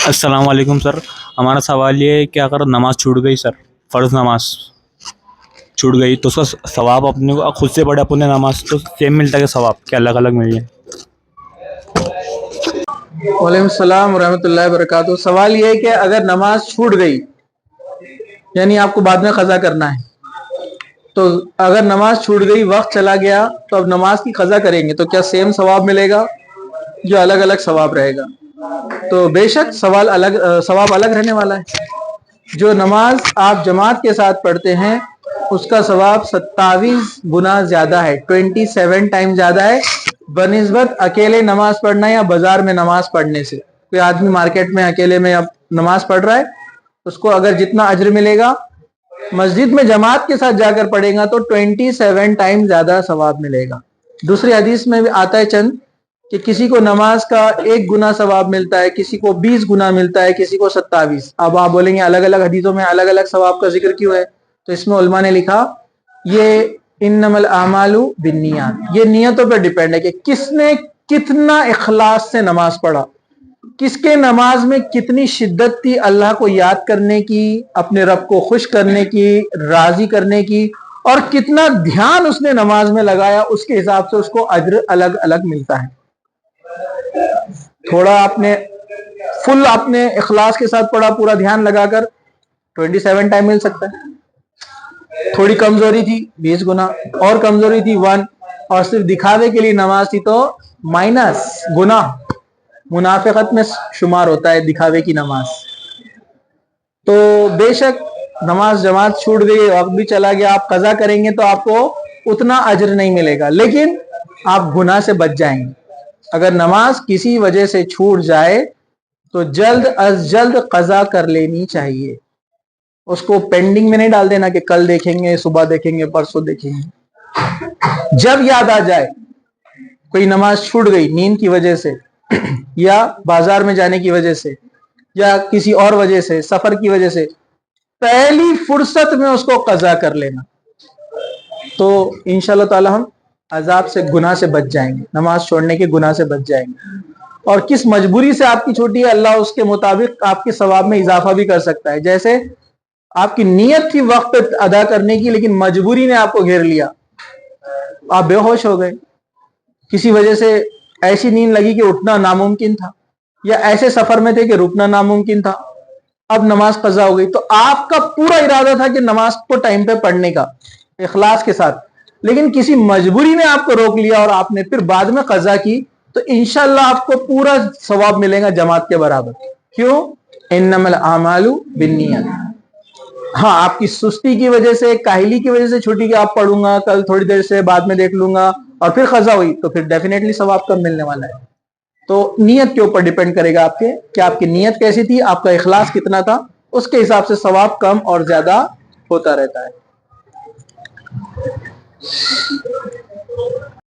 السلام علیکم سر. ہمارا سوال یہ ہے کہ اگر نماز چھوٹ گئی سر، فرض نماز چھوٹ گئی تو اس کا ثواب اپنے کو خود سے پڑھے اپنے نماز تو سیم ملتا ہے کہ ثواب کہ الگ الگ مل جائے؟ وعلیکم السلام ورحمۃ اللہ وبرکاتہ. سوال یہ ہے کہ اگر نماز چھوٹ گئی یعنی آپ کو بعد میں قضا کرنا ہے، تو اگر نماز چھوٹ گئی، وقت چلا گیا، تو اب نماز کی قضا کریں گے تو کیا سیم ثواب ملے گا جو الگ الگ ثواب رہے گا؟ تو بے شک ثواب الگ رہنے والا ہے. جو نماز آپ جماعت کے ساتھ پڑھتے ہیں اس کا ثواب 27 گنا زیادہ ہے، 27 ٹائم زیادہ ہے بنسبت اکیلے نماز پڑھنا یا بازار میں نماز پڑھنے سے. کوئی آدمی مارکیٹ میں اکیلے میں اب نماز پڑھ رہا ہے، اس کو اگر جتنا اجر ملے گا مسجد میں جماعت کے ساتھ جا کر پڑھے گا تو 27 ٹائم زیادہ ثواب ملے گا. دوسری حدیث میں بھی آتا ہے چند کہ کسی کو نماز کا 1 گنا ثواب ملتا ہے، کسی کو 20 گنا ملتا ہے، کسی کو 27. اب آپ بولیں گے الگ الگ حدیثوں میں الگ الگ ثواب کا ذکر کیوں ہے؟ تو اس میں علماء نے لکھا یہ انما الاعمال بالنیات، یہ نیتوں پر ڈیپینڈ ہے کہ کس نے کتنا اخلاص سے نماز پڑھا، کس کے نماز میں کتنی شدت تھی اللہ کو یاد کرنے کی، اپنے رب کو خوش کرنے کی، راضی کرنے کی، اور کتنا دھیان اس نے نماز میں لگایا، اس کے حساب سے اس کو اجر الگ الگ ملتا ہے. تھوڑا آپ نے اخلاص کے ساتھ پڑھا، پورا دھیان لگا کر 27 ٹائم مل سکتا ہے. تھوڑی کمزوری تھی 20 گنا، اور کمزوری تھی 1، اور صرف دکھاوے کے لیے نماز تھی تو مائنس گنا. منافقت میں شمار ہوتا ہے دکھاوے کی نماز. تو بے شک نماز جماعت چھوٹ گئی، وقت بھی چلا گیا، آپ قضا کریں گے تو آپ کو اتنا اجر نہیں ملے گا، لیکن آپ گناہ سے بچ جائیں گے. اگر نماز کسی وجہ سے چھوٹ جائے تو جلد از جلد قضا کر لینی چاہیے. اس کو پینڈنگ میں نہیں ڈال دینا کہ کل دیکھیں گے، صبح دیکھیں گے، پرسوں دیکھیں گے. جب یاد آ جائے کوئی نماز چھوٹ گئی نیند کی وجہ سے، یا بازار میں جانے کی وجہ سے، یا کسی اور وجہ سے، سفر کی وجہ سے، پہلی فرصت میں اس کو قضا کر لینا، تو انشاءاللہ تعالی ہم عذاب سے، گناہ سے بچ جائیں گے، نماز چھوڑنے کے گناہ سے بچ جائیں گے. اور کس مجبوری سے آپ کی چھوٹی ہے، اللہ اس کے مطابق آپ کے ثواب میں اضافہ بھی کر سکتا ہے. جیسے آپ کی نیت تھی وقت ادا کرنے کی، لیکن مجبوری نے آپ کو گھیر لیا، آپ بے ہوش ہو گئے، کسی وجہ سے ایسی نیند لگی کہ اٹھنا ناممکن تھا، یا ایسے سفر میں تھے کہ رکنا ناممکن تھا، اب نماز قضا ہو گئی. تو آپ کا پورا ارادہ تھا کہ نماز کو ٹائم پہ پڑھنے کا اخلاص کے ساتھ، لیکن کسی مجبوری نے آپ کو روک لیا اور آپ نے پھر بعد میں قضا کی، تو انشاءاللہ آپ کو پورا ثواب ملے گا جماعت کے برابر. کیوں؟ انما الاعمال بالنیات. ہاں، آپ کی سستی کی وجہ سے، کاہلی کی وجہ سے چھوٹی کہ آپ پڑھوں گا کل تھوڑی دیر سے، بعد میں دیکھ لوں گا، اور پھر قضا ہوئی، تو پھر ڈیفینیٹلی ثواب کم ملنے والا ہے. تو نیت کے اوپر ڈیپینڈ کرے گا آپ کے کہ آپ کی نیت کیسی تھی، آپ کا اخلاص کتنا تھا، اس کے حساب سے ثواب کم اور زیادہ ہوتا رہتا ہے.